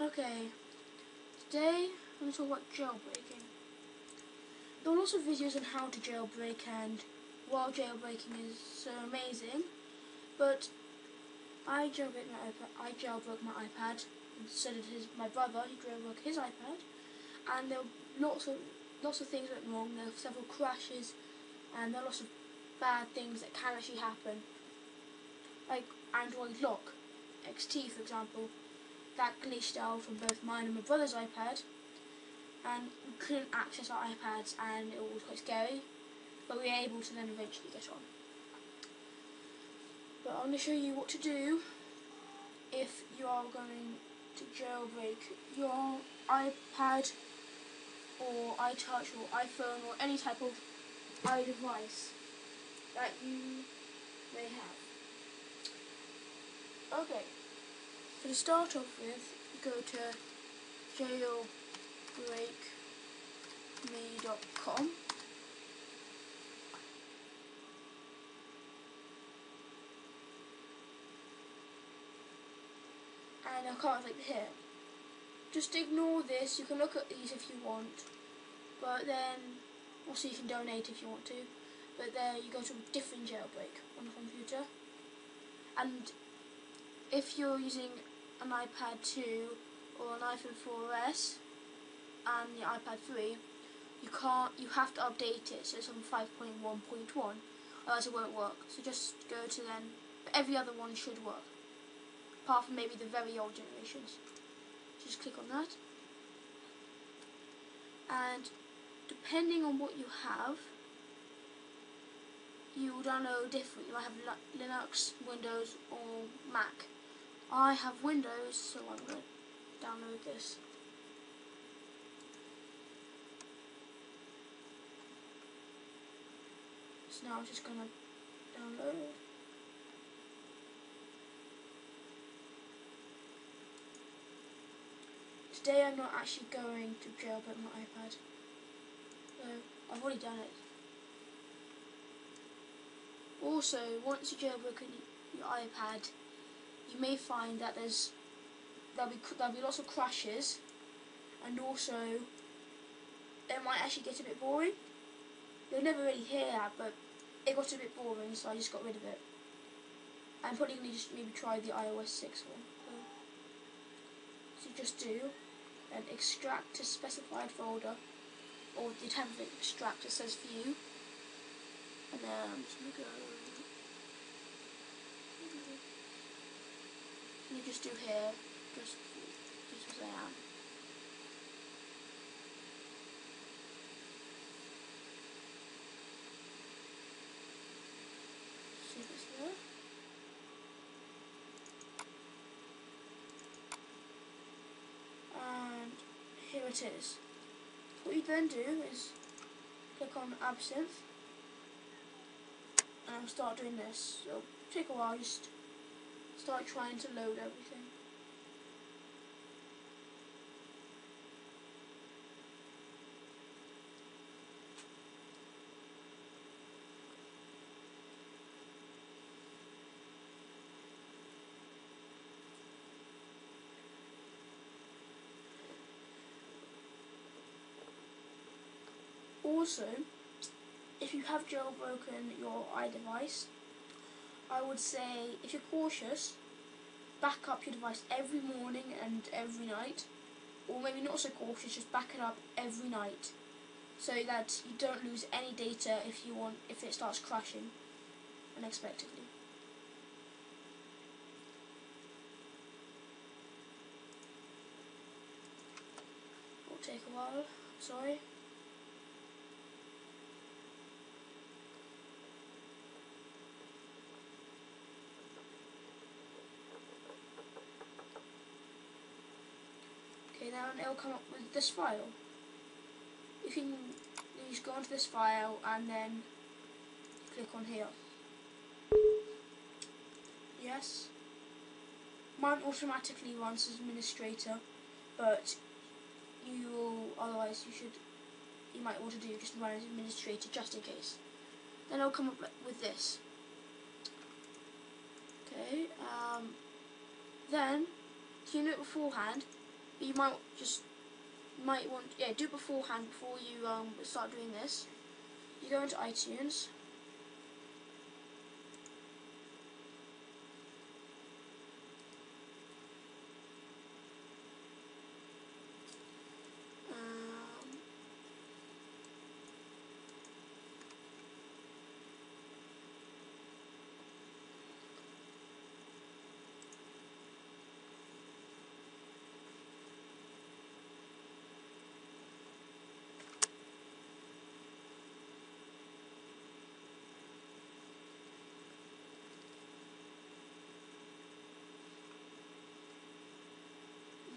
Okay, today I'm going to talk about jailbreaking. There are lots of videos on how to jailbreak, and while jailbreaking is so amazing, but I jailbroke my iPad, and so did my brother. He jailbroke his iPad, and there were lots of things went wrong. There were several crashes, and there are lots of bad things that can actually happen, like Android lock, XT for example. That glitched out on both mine and my brother's iPad, and we couldn't access our iPads, and it was quite scary, but we were able to then eventually get on. But I'm going to show you what to do if you are going to jailbreak your iPad or iTouch or iPhone or any type of iDevice that you may have. Okay, so to start off with, go to jailbreakme.com. And I'll come like here. Just ignore this. You can look at these if you want, but then also you can donate if you want to. But there you go to a different jailbreak on the computer. And if you're using an iPad 2 or an iPhone 4S and the iPad 3, you have to update it, so it's on 5.1.1, otherwise it won't work. So just go to then, but every other one should work, apart from maybe the very old generations. Just click on that, and depending on what you have, you will download different. You might have Linux, Windows or Mac. I have Windows, so I'm going to download this. So now I'm just going to download. Today I'm not actually going to jailbreak my iPad. So I've already done it. Also, once you jailbreak your iPad, you may find that there'll be lots of crashes, and also it might actually get a bit boring. You'll never really hear that, but it got a bit boring, so I just got rid of it. I'm probably going to just maybe try the iOS 6 one. So you just do an extract to specified folder, or the type of extract that says view, and then I'm just going to go. And you just do here, just as I am. See if it's there. And here it is. What you then do is click on Absinthe, and I'll start doing this. It'll take a while, just start trying to load everything. Also, if you have jailbroken your iDevice, I would say, if you're cautious, back up your device every morning and every night, or maybe not so cautious, just back it up every night, so that you don't lose any data if it starts crashing unexpectedly. It'll take a while, sorry. Okay, now it'll come up with this file. You just go onto this file and then click on here. Yes. Mine automatically runs as administrator, but otherwise you might want to do just run as administrator just in case. Then it'll come up with this. Okay. Then, if you know it beforehand, But you might want do it beforehand before you start doing this. You go into iTunes.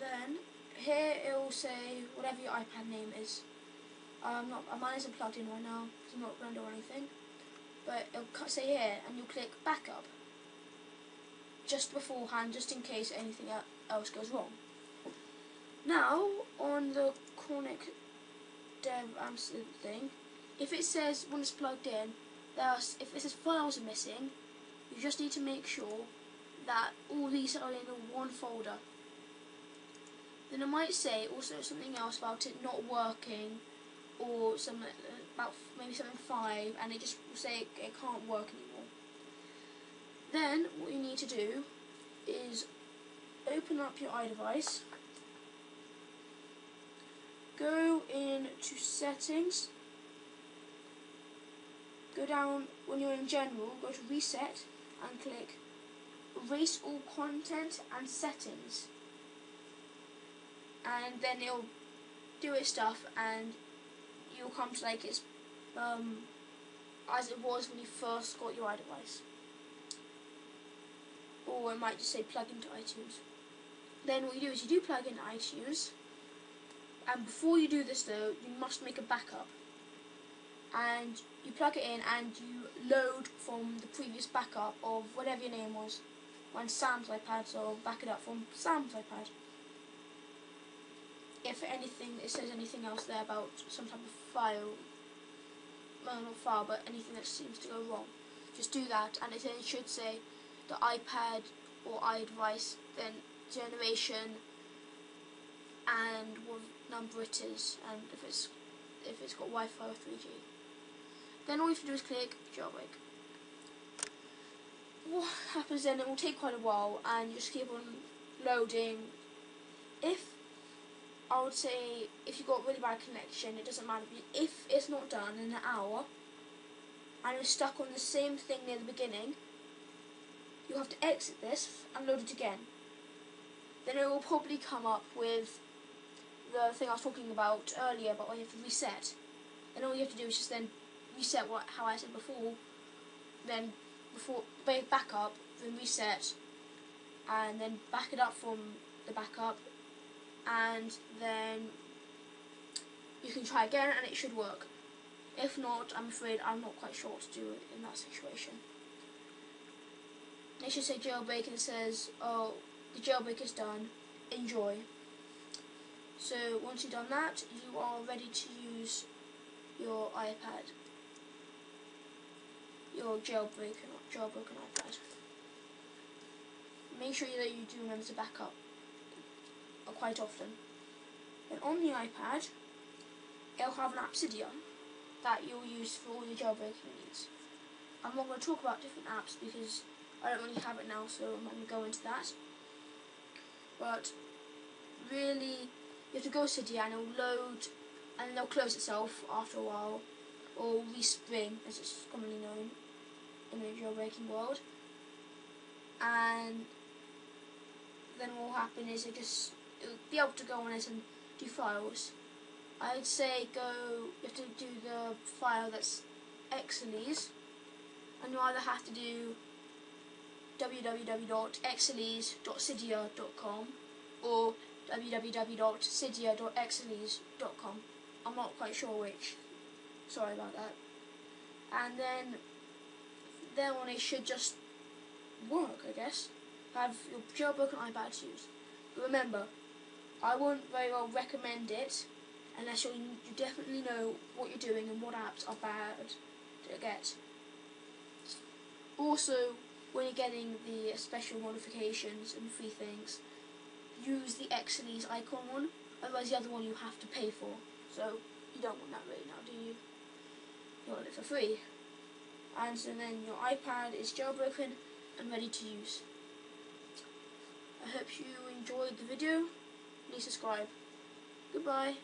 Then here it will say whatever your iPad name is. Mine isn't plugged in right now because I'm not going to do anything. But it'll say here, and you'll click backup just beforehand, just in case anything else goes wrong. Now on the Chronic Dev thing, if it says when it's plugged in, if it says files are missing, you just need to make sure that all these are in one folder. Then it might say also something else about it not working, or something about maybe something 5, and it just will say it can't work anymore. Then what you need to do is open up your iDevice, go into settings, go down when you're in general, go to reset and click erase all content and settings, and then it'll do its stuff and you'll come to like it's as it was when you first got your iDevice. Or it might just say plug into iTunes. Then what you do is you do plug into iTunes, and before you do this though, you must make a backup. And you plug it in and you load from the previous backup of whatever your name was. Mine's Sam's iPad, so I'll back it up from Sam's iPad. If anything, it says anything else there about some type of file, well not file, but anything that seems to go wrong, just do that, and it should say the iPad or iDevice, then generation, and what number it is, and if it's got Wi-Fi or 3G. Then all you have to do is click Jailbreak. What happens then? It will take quite a while, and you just keep on loading. I would say if you've got really bad connection, it doesn't matter. If it's not done in an hour and it's stuck on the same thing near the beginning, you'll have to exit this and load it again. Then it will probably come up with the thing I was talking about earlier, about where you have to reset. Then all you have to do is just then reset how I said before, then back up, then reset, and then back it up from the backup, and then you can try again and it should work. If not, I'm afraid I'm not quite sure what to do in that situation. It should say jailbreak and it says, oh, the jailbreak is done, enjoy. So once you've done that, you are ready to use your iPad, your jailbroken iPad. Make sure that you do remember to back up quite often. Then on the iPad, it'll have an app Cydia that you'll use for all your jailbreaking needs. I'm not going to talk about different apps because I don't really have it now, so I'm not going to go into that. But really, you have to go to Cydia and it'll load, and then it'll close itself after a while, or respring as it's commonly known in the jailbreaking world. And then what will happen is it'll be able to go on it and do files. I'd say you have to do the file that's Excelese, and you either have to do www.excelese.cydia.com or www.cydia.excelese.com. I'm not quite sure which. Sorry about that. And then on it should just work, I guess. Have your jailbroken iPad to use. But remember, I wouldn't very well recommend it unless you definitely know what you're doing and what apps are bad to get. Also, when you're getting the special modifications and free things, use the Excel's icon one, otherwise the other one you have to pay for. So you don't want that really now, do you? You want it for free. And so then your iPad is jailbroken and ready to use. I hope you enjoyed the video. Please subscribe. Goodbye.